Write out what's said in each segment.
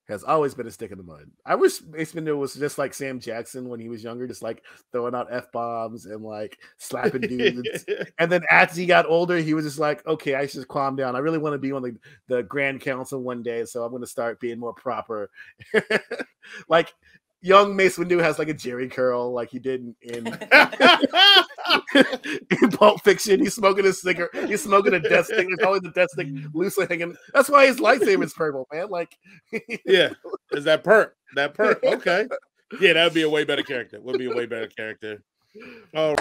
has always been a stick in the mud. I wish Mace Windu was just like Sam Jackson when he was younger, just like throwing out F-bombs and like slapping dudes. And then as he got older, he was just like, okay, I should calm down. I really want to be on the Grand Council one day, so I'm going to start being more proper. Like young Mace Windu has like a Jerry curl, like he did in Pulp Fiction. He's smoking a cigarette. He's smoking a death stick. There's always a death stick loosely hanging. That's why his lightsaber is purple, man. Like, yeah, is that perk? That perk? Okay, yeah, that would be a way better character. Would be a way better character. Oh.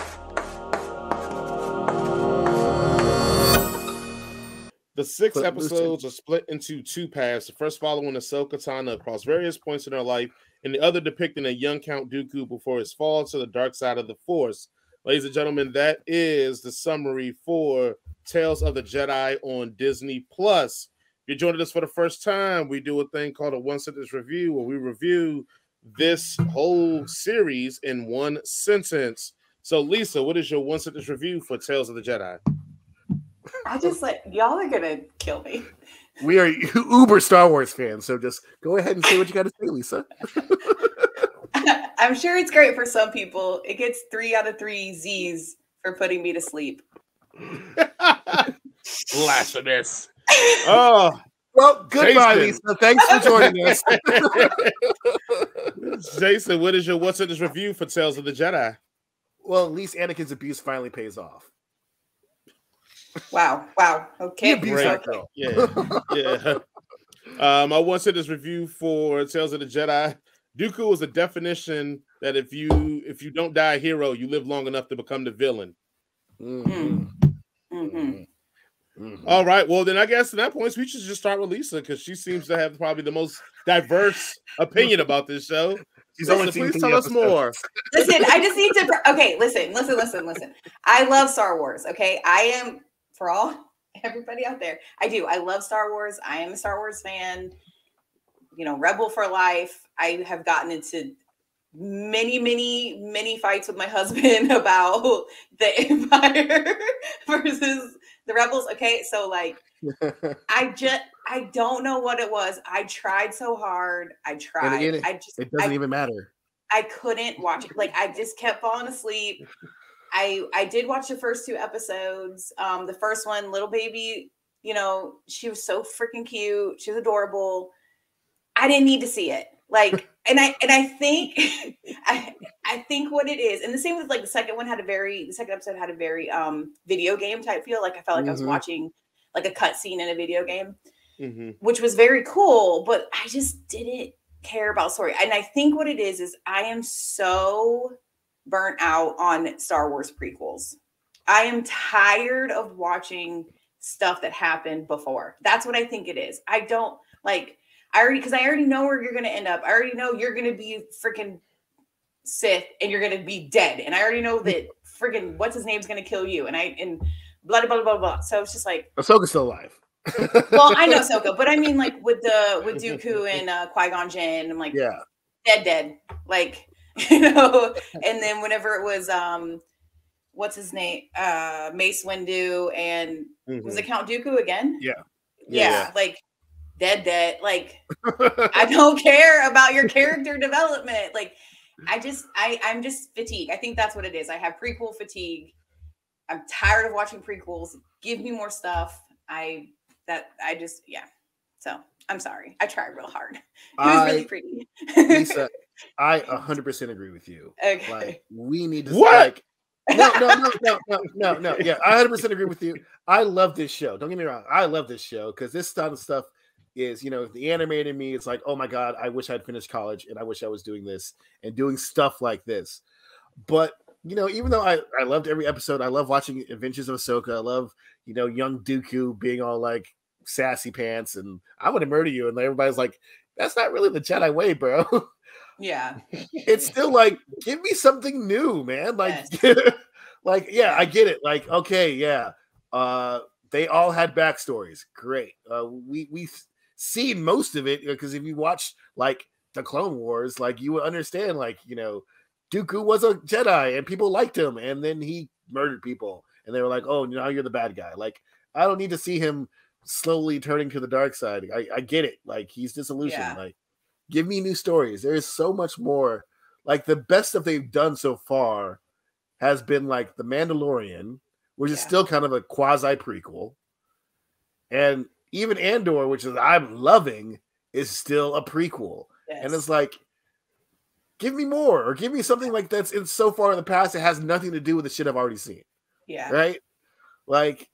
The 6 episodes are split into 2 paths. The first following Ahsoka Tano across various points in her life, and the other depicting a young Count Dooku before his fall to the dark side of the Force. Ladies and gentlemen, that is the summary for Tales of the Jedi on Disney+. If you're joining us for the first time, we do a thing called a one-sentence review, where we review this whole series in one sentence. So, Lisa, what is your one-sentence review for Tales of the Jedi? I just y'all are gonna kill me. We are uber Star Wars fans, so just go ahead and say what you got to say, Lisa. I'm sure it's great for some people. It gets 3 out of 3 Z's for putting me to sleep. Blasphemous. Oh, well, goodbye, Lisa. Thanks for joining us. Jason, what is your one-sentence review for Tales of the Jedi? Well, at least Anakin's abuse finally pays off. Wow. Okay. Yeah. My one-sentence review for Tales of the Jedi. Dooku is a definition that if you don't die a hero, you live long enough to become the villain. All right. Well, then I guess at that point we should just start with Lisa, because she seems to have probably the most diverse opinion about this show. Lisa, please tell us more. Listen, I just need to. Okay, listen. I love Star Wars. Okay, I am, for everybody out there, I do. I love Star Wars. I am a Star Wars fan. You know, rebel for life. I have gotten into many fights with my husband about the Empire versus the Rebels. Okay, so like, I don't know what it was. I tried so hard. It doesn't even matter. I couldn't watch it. Like, I just kept falling asleep. I did watch the first 2 episodes. The first one, little baby, you know, she was so freaking cute. She was adorable. I didn't need to see it. Like, and I think I think what it is, and the same with like the second episode had a very video game type feel. Like I felt like I was watching like a cutscene in a video game, which was very cool, but I just didn't care about story. And I think what it is I am so burnt out on Star Wars prequels. I am tired of watching stuff that happened before. That's what I think it is. I don't like. I already know where you're going to end up. I already know you're going to be freaking Sith and you're going to be dead. And I already know that freaking what's his name's going to kill you. And blah, blah, blah, blah. So it's just like. Ahsoka's still alive. Well, I know Ahsoka, but I mean like with Dooku and Qui-Gon Jinn, I'm like, yeah, dead. Like, you know, and then whenever it was, what's his name? Mace Windu and was it Count Dooku again? Yeah. Like, dead. Like, I don't care about your character development. Like, I'm just fatigued. I think that's what it is. I have prequel fatigue. I'm tired of watching prequels. Give me more stuff. So I'm sorry. I tried real hard. It was really pretty. Lisa, I 100% agree with you. Okay. Like, we need to what? No. Yeah, I 100% agree with you. I love this show. Don't get me wrong. I love this show because this kind of stuff is, you know, the animated me. It's like, oh my God, I wish I'd finished college and I wish I was doing this and doing stuff like this. But, you know, even though I loved every episode, I love watching Adventures of Ahsoka. I love, you know, young Dooku being all like sassy pants and I want to murder you. And everybody's like, that's not really the Jedi way, bro. Yeah. It's still like, give me something new, man. Like, yes. Like, yeah, I get it. Like, okay, yeah. They all had backstories. Great. We've seen most of it because if you watch like the Clone Wars, like you would understand, like, you know, Dooku was a Jedi and people liked him and then he murdered people and they were like, oh, now you're the bad guy. Like, I don't need to see him slowly turning to the dark side. I get it. Like, he's disillusioned. Yeah. Like, give me new stories. There is so much more. Like, the best that they've done so far has been like The Mandalorian, which is still kind of a quasi prequel. And even Andor, which is I'm loving, is still a prequel. Yes. And it's like, give me more, or give me something like that's in so far in the past that has nothing to do with the shit I've already seen. Yeah. Right? Like,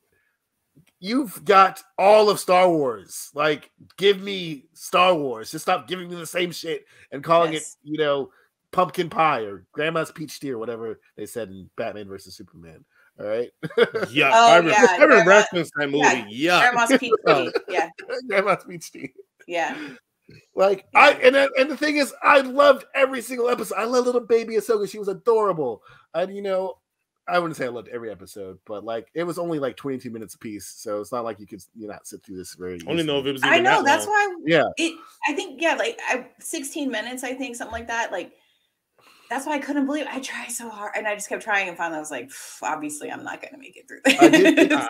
you've got all of Star Wars. Like, give me Star Wars. Just stop giving me the same shit and calling it, you know, pumpkin pie or grandma's peach tea or whatever they said in Batman versus Superman. All right. Yeah. I referenced that movie. Yeah. Grandma's peach tea. Yeah. Grandma's peach tea. Yeah. Like, and the thing is, I loved every single episode. I love little baby Ahsoka. She was adorable. And, you know, I wouldn't say I loved every episode, but like, it was only like 22 minutes a piece. So it's not like you could, not sit through this very I don't know if it was even that that's long. why. Yeah. I think, like 16 minutes, I think, something like that. Like, that's why I couldn't believe it. I tried so hard, and I just kept trying, and finally I was like, obviously I'm not going to make it through this.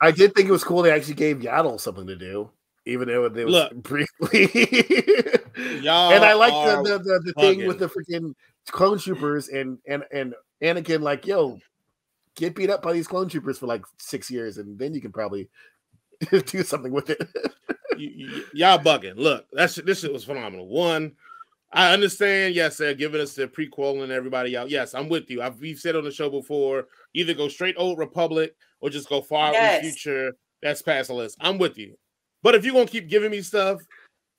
I did think it was cool they actually gave Yaddle something to do, even though it was briefly. And I like the thing with the freaking clone troopers and Anakin, like, yo, get beat up by these clone troopers for like 6 years, and then you can probably do something with it. Y'all bugging. Look, this shit was phenomenal. One, I understand, yes, they're giving us the prequel and everybody out. Yes, I'm with you. We've said on the show before, either go straight Old Republic or just go far in the future. That's past the list. I'm with you. But if you're going to keep giving me stuff,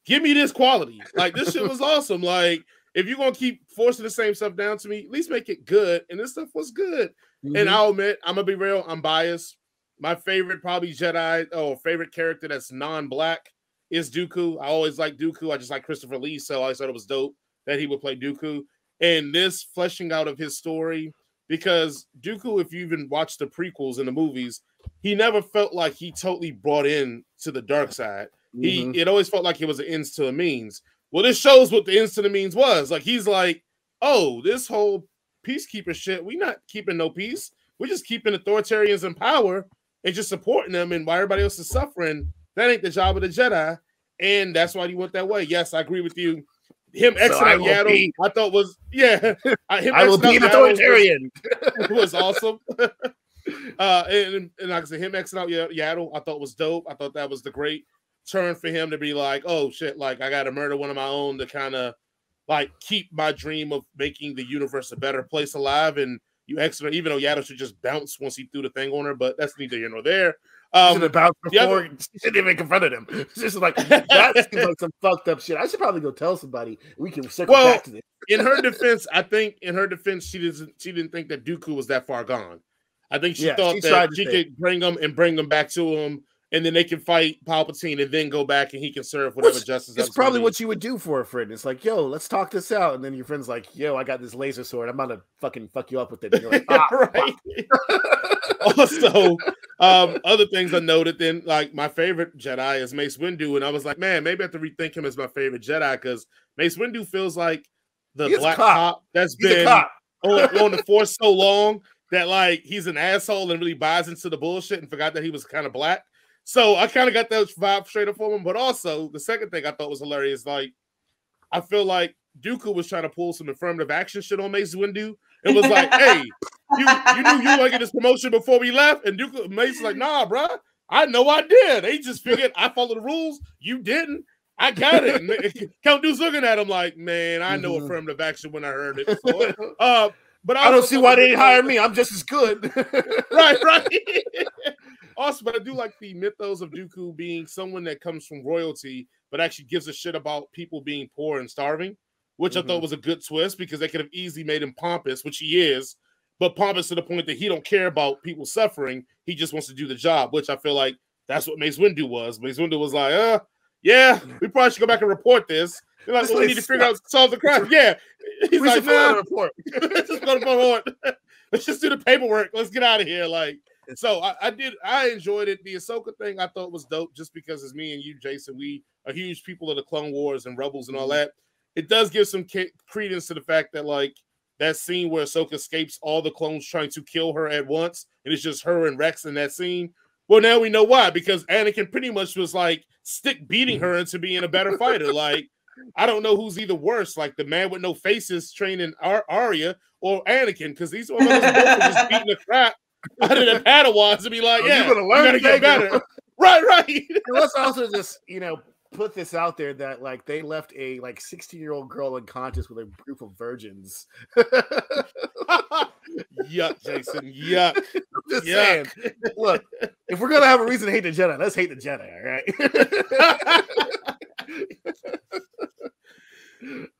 give me this quality. Like, this shit was awesome. Like, if you're going to keep forcing the same stuff down to me, at least make it good. And this stuff was good. Mm-hmm. And I'll admit, I'm going to be real, I'm biased. My favorite probably Jedi, favorite character that's non-black is Dooku. I always like Dooku. I just like Christopher Lee, so I always thought it was dope that he would play Dooku. And this fleshing out of his story, because Dooku, if you even watch the prequels in the movies, he never felt like he totally brought in to the dark side. Mm-hmm. It always felt like it was an ends to the means. Well, this shows what the ends to the means was. Like, he's like, oh, this whole peacekeeper shit, we not keeping no peace. We're just keeping authoritarians in power and just supporting them, and while everybody else is suffering, that ain't the job of the Jedi. And that's why he went that way. Yes, I agree with you. Him exiting out Yaddle, I thought was, I will be an authoritarian. It was awesome. And like I said, him exiting out Yaddle, I thought was dope. I thought that was the great turn for him to be like, oh shit, like I got to murder one of my own to kind of like keep my dream of making the universe a better place alive. And you exit, even though Yaddle should just bounce once he threw the thing on her, but that's neither here nor there. Should have bounced before. She shouldn't even confronted him. It's just like, that seems like some fucked up shit. I should probably go tell somebody. We can circle back to this. In her defense, I think she didn't think that Dooku was that far gone. I think she thought that she could bring him back to him, and then they can fight Palpatine and then go back and he can serve whatever justice. It's probably what you would do for a friend. It's like, yo, let's talk this out. And then your friend's like, yo, I got this laser sword. I'm about to fucking fuck you up with it. And you're like, right. Also, other things I noted then, like my favorite Jedi is Mace Windu. And I was like, man, maybe I have to rethink him as my favorite Jedi, because Mace Windu feels like the black cop that's been on the Force so long that like he's an asshole and really buys into the bullshit and forgot that he was kind of black. So I kind of got that vibe straight up from him. But also the second thing I thought was hilarious, like I feel like Dooku was trying to pull some affirmative action shit on Mace Windu. It was like, hey, you knew you were getting this promotion before we left, and Mace like, nah, bro, I know I did. They just figured I followed the rules. You didn't. I got it. And Count Dooku's looking at him like, man, I know affirmative action when I heard it. So, but I don't see why they didn't hire me. I'm just as good. Right. Also, but I do like the mythos of Dooku being someone that comes from royalty, but actually gives a shit about people being poor and starving, which I thought was a good twist, because they could have easily made him pompous, which he is, but pompous to the point that he don't care about people suffering. He just wants to do the job, which I feel like that's what Mace Windu was. Mace Windu was like, yeah, we probably should go back and report this. They're like, well, we need to figure out, solve the crime. Yeah. He's like, nah, report. Let's just go to report. Let's just do the paperwork. Let's get out of here. Like, so I enjoyed it. The Ahsoka thing I thought was dope, just because it's me and you, Jason. We are huge people of the Clone Wars and Rebels and all that. It does give some credence to the fact that, like, that scene where Ahsoka escapes all the clones trying to kill her at once, and it's just her and Rex in that scene. Well, now we know why, because Anakin pretty much was like stick beating her into being a better fighter. Like, I don't know who's either worse, like the man with no faces training Arya or Anakin, because these ones both are just beating the crap out of the Padawans to be like, yeah, you're gonna learn to get better. Right. And let's also just, put this out there that like they left a like 16-year-old girl unconscious with a group of virgins. Yuck, Jason. Yuck. Just saying. Look, if we're gonna have a reason to hate the Jedi, let's hate the Jedi, all right?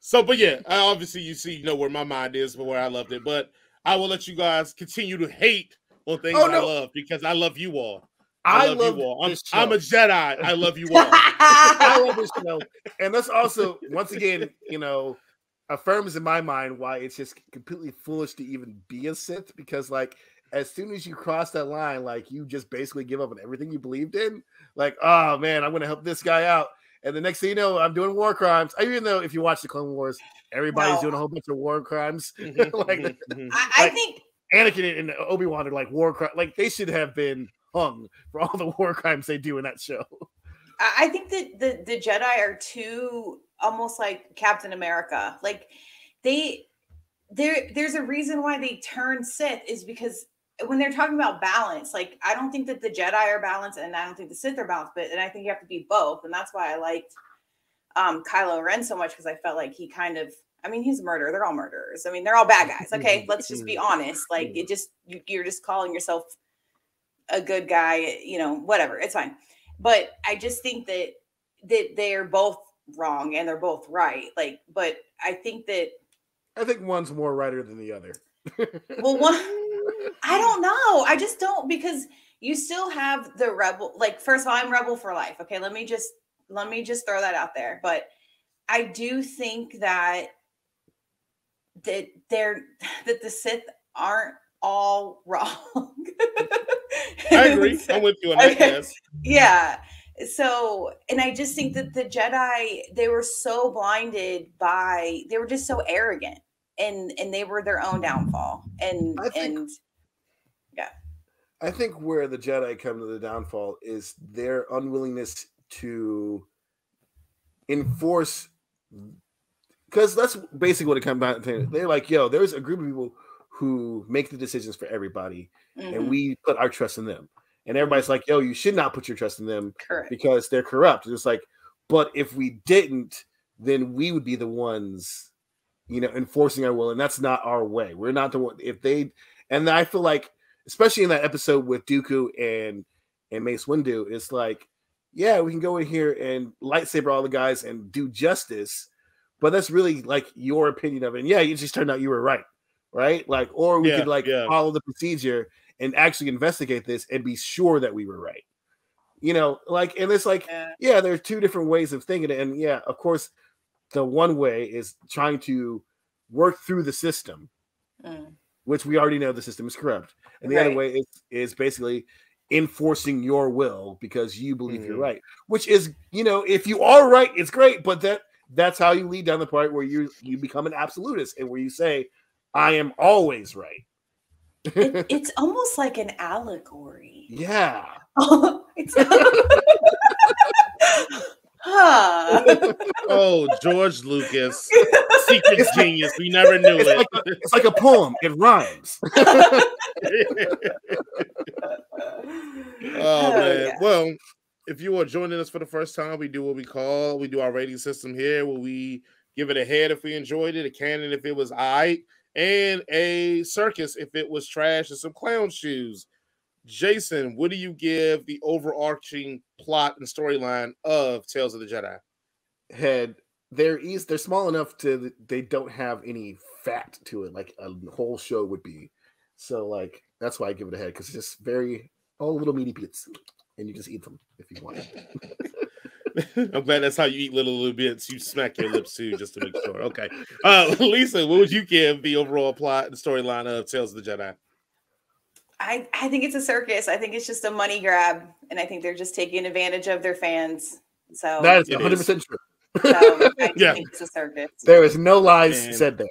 So, but yeah, obviously you know where my mind is, but where I loved it. But I will let you guys continue to hate on things I love, because I love you all. I love you all. I'm a Jedi. I love you all. I love this show. And that's also, once again, affirms in my mind why it's just completely foolish to even be a Sith, because like as soon as you cross that line, like you just basically give up on everything you believed in. Like, oh man, I'm gonna help this guy out. And the next thing you know, I'm doing war crimes. Even though if you watch the Clone Wars, everybody's doing a whole bunch of war crimes. I think Anakin and Obi-Wan are like war crimes. Like they should have been hung for all the war crimes they do in that show. I think that the Jedi are too almost like Captain America. Like there's a reason why they turn Sith, is because when they're talking about balance, like I don't think that the Jedi are balanced and I don't think the Sith are balanced, and I think you have to be both. And that's why I liked Kylo Ren so much, because I felt like he kind of, he's a murderer. They're all murderers. They're all bad guys. Okay, let's just be honest. Like you're just calling yourself a good guy, whatever, it's fine. But I just think that they're both wrong and they're both right. Like, but I think one's more righter than the other. Well, I don't know. I just don't, because you still have the rebel. Like, first of all, I'm rebel for life. Okay, let me just throw that out there. But I do think that the Sith aren't all wrong. I agree. I'm with you on that. Yes. Yeah. So, and I just think that the Jedi, they were so blinded by, they were just so arrogant, and they were their own downfall. I think where the Jedi come to the downfall is their unwillingness to enforce, because that's basically what it comes down to. They're like, yo, there's a group of people who make the decisions for everybody, and we put our trust in them. And everybody's like, yo, you should not put your trust in them. Correct. Because they're corrupt. It's like, but if we didn't, then we would be the ones, enforcing our will. And that's not our way. We're not the one. And I feel like, especially in that episode with Dooku and Mace Windu, it's like, yeah, we can go in here and lightsaber all the guys and do justice. But that's really like your opinion of it. And yeah, it just turned out you were right. Like, or we could follow the procedure and actually investigate this and be sure that we were right. And it's like, yeah, there are two different ways of thinking it. And yeah, of course, the one way is trying to work through the system, which we already know the system is corrupt. And the other way is basically enforcing your will because you believe you're right, which is, if you are right, it's great. But that's how you lead down the part where you become an absolutist and where you say, I am always right. It's almost like an allegory. Yeah. Oh, George Lucas, secret genius. We never knew it. It's like a poem. It rhymes. Oh man. Yeah. Well, if you are joining us for the first time, we do our rating system here, where we give it a head if we enjoyed it, a cannon if it was aight, and a circus if it was trash, and some clown shoes. Jason, what do you give the overarching plot and storyline of Tales of the Jedi? Head. They're small enough to they don't have any fat to it like a whole show would be. So like that's why I give it a head, because it's just all little meaty bits, and you just eat them if you want. I'm glad that's how you eat little bits. You smack your lips too, just to make sure. Okay, Lisa, what would you give the overall plot and storyline of Tales of the Jedi? I think it's a circus. I think it's just a money grab, and I think they're just taking advantage of their fans. So that is 100% true. So I think it's a circus. There is no lies said there.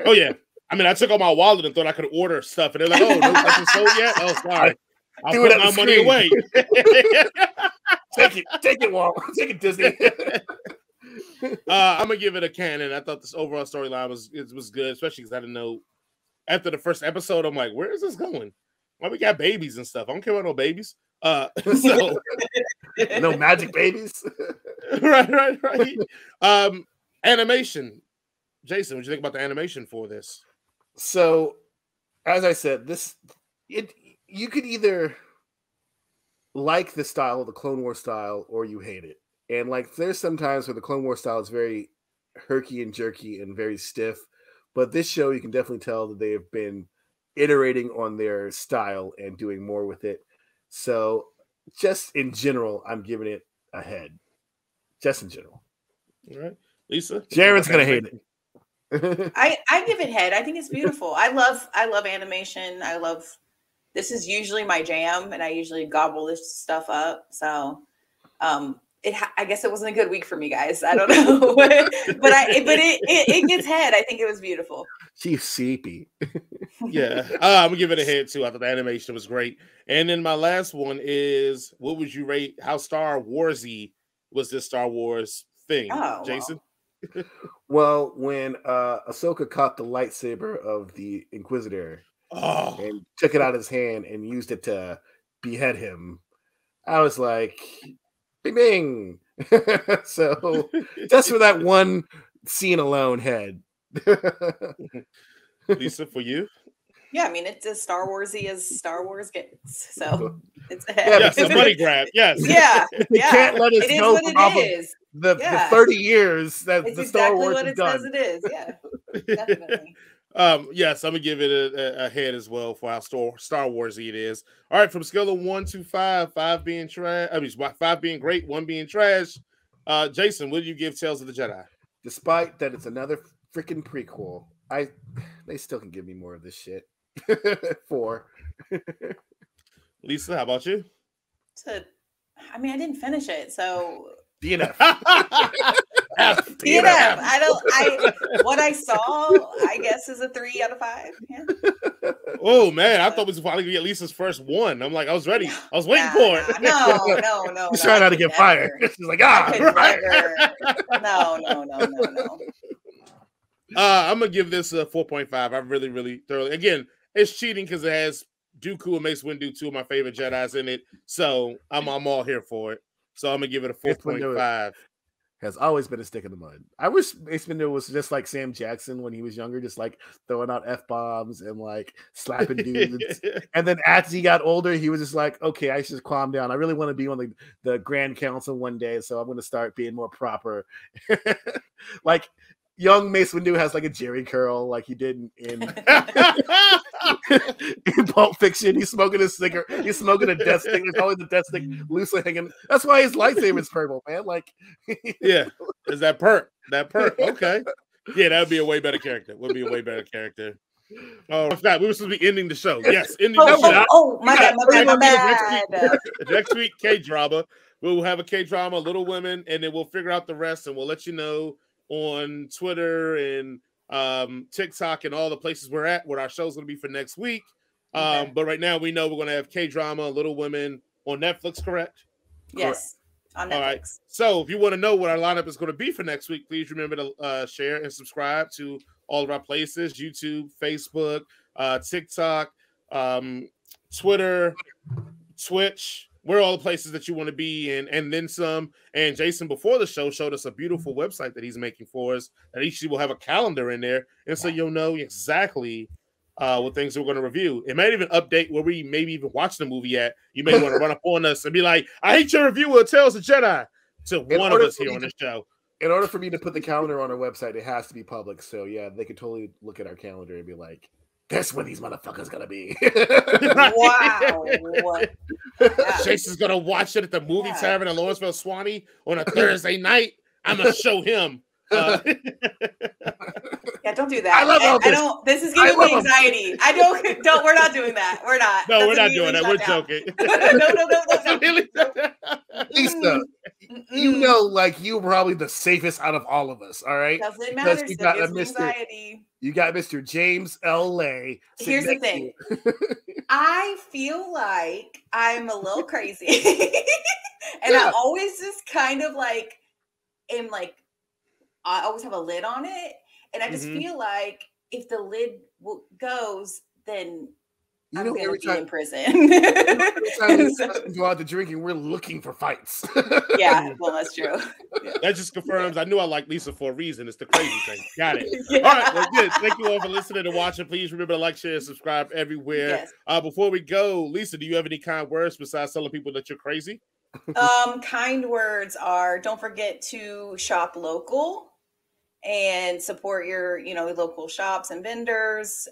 Oh yeah. I mean, I took out my wallet and thought I could order stuff, and they're like, "Oh, no, nothing sold yet." Oh, sorry. I'll put my money away. Take it, Walt. Take it, Disney. I'm gonna give it a canon. I thought this overall storyline was good, especially because I didn't know after the first episode. I'm like, where is this going? Why we got babies and stuff? I don't care about no babies. So no magic babies. right. Animation. Jason, what do you think about the animation for this? So, as I said, you could either like the style, the Clone Wars style, or you hate it. And like, there's some times where the Clone Wars style is very herky and jerky and very stiff. But this show, you can definitely tell that they have been iterating on their style and doing more with it. So, just in general, I'm giving it a head. Just in general. All right, Lisa. Jaren's gonna hate it. I give it head. I think it's beautiful. I love animation. This is usually my jam, and I usually gobble this stuff up. So, I guess it wasn't a good week for me, guys. I don't know, but it gets head. I think it was beautiful. She's sleepy. Yeah, I'm gonna give it a head too. I thought the animation was great. And then my last one is, what would you rate? How Star Warsy was this Star Wars thing, Jason? Well, when Ahsoka caught the lightsaber of the Inquisitor and took it out of his hand and used it to behead him, I was like, bing, bing. So just for that one scene alone, head. Lisa, for you? Yeah, I mean, it's as Star Warsy as Star Wars gets. So it's a head. Yes, a money grab. Yes. Yeah. You can't let us it go is what off it is. Of the 30 years that it's the Star Wars what has it done. says it is. Yeah, definitely. Yes, I'm gonna give it a head as well for how Star Warsy it is. All right, from scale of 1 to 5, 5 being trash. I mean, 5 being great, 1 being trash. Jason, what do you give Tales of the Jedi? Despite that, it's another freaking prequel. They still can give me more of this shit. 4. Lisa, how about you? I mean, I didn't finish it, so DNF. DNF. What I saw, I guess, is a 3 out of 5. Yeah. Oh man, I thought it was finally gonna get Lisa's first one. I'm like, I was ready. I was waiting for it. No. She's trying not to get fired. She's like, right. No. I'm gonna give this a 4.5. I really, really thoroughly. Again, it's cheating because it has Dooku and Mace Windu, 2 of my favorite Jedis in it. So I'm all here for it. So I'm gonna give it a 4.5. Has always been a stick in the mud. I wish Mace Windu was just like Sam Jackson when he was younger, just like throwing out F-bombs and like slapping dudes. And then as he got older, he was just like, okay, I should calm down. I really want to be on the Grand Council one day, so I'm going to start being more proper. Like young Mace Windu has like a Jerry curl, like he did in Pulp Fiction. He's smoking a cigarette. He's smoking a death stick. There's always a death stick loosely hanging. That's why his lightsaber is purple, man. Like, yeah, is that perk? That perk? Okay, yeah, that would be a way better character. Would be a way better character. Oh, in fact, we were supposed to be ending the show. Yes, ending the show. My bad. Next week, K-drama. We'll have a K-drama, Little Women, and then we'll figure out the rest, and we'll let you know on Twitter and TikTok and all the places we're at, what our show's going to be for next week. But right now, we know we're going to have K-drama, Little Women on Netflix, correct? Yes, on Netflix. All right. So if you want to know what our lineup is going to be for next week, please remember to share and subscribe to all of our places: YouTube, Facebook, TikTok, Twitter, Twitch. We're all the places that you want to be in, and then some. And Jason, before the show, showed us a beautiful website that he's making for us. That each will have a calendar in there, and so you'll know exactly what things we're going to review. It might even update where we maybe even watch the movie at. You may want to run up on us and be like, "I hate your review of Tales of Jedi." To one of us here on the show. In order for me to put the calendar on our website, it has to be public. So yeah, they could totally look at our calendar and be like, "That's when these motherfuckers gonna be." Wow. Jason's gonna watch it at the movie tavern in Lawrenceville, Swanee on a Thursday night. I'm gonna show him. Yeah, don't do that. I don't. This is giving me anxiety. I don't. We're not doing that. We're not. No, we're not doing that. We're joking. No. Lisa, you know, like you're probably the safest out of all of us. All right, doesn't matter. you Still got gives me Mr. anxiety. You got Mr. James L.A. Here's the thing. I feel like I'm a little crazy, and I always just kind of like am like I always have a lid on it, and I just feel like if the lid goes, then I'm going to be in prison. Every time we go out to drinking, we're looking for fights. Yeah, well, that's true. Yeah. That just confirms I knew I liked Lisa for a reason. It's the crazy thing. Got it. Yeah. All right, well, good. Thank you all for listening and watching. Please remember to like, share, and subscribe everywhere. Yes. Before we go, Lisa, do you have any kind words besides telling people that you're crazy? Kind words are: don't forget to shop local and support your, local shops and vendors.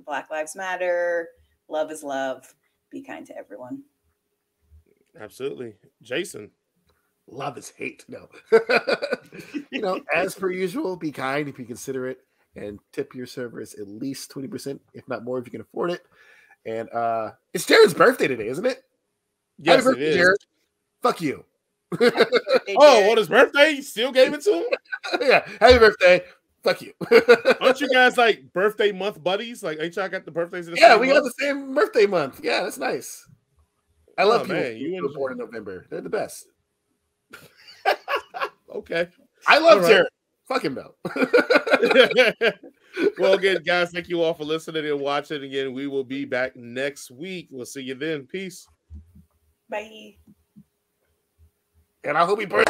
Black Lives Matter. Love is love. Be kind to everyone. Absolutely. Jason. Love is hate. No. As per usual, be kind, be considerate, and tip your servers at least 20%, if not more, if you can afford it. And it's Jared's birthday today, isn't it? Yes, it is. Jared. Fuck you. On his birthday? You still gave it to him? Yeah. Happy birthday. Fuck you. Aren't you guys like birthday month buddies? Like, ain't y'all got the birthdays in the same month? We got the same birthday month. Yeah, that's nice. I love people who were born in November. They're the best. Okay. I love Jared. Fuck him though. Well, again, guys, thank you all for listening and watching. Again, we will be back next week. We'll see you then. Peace. Bye. And I hope he burns.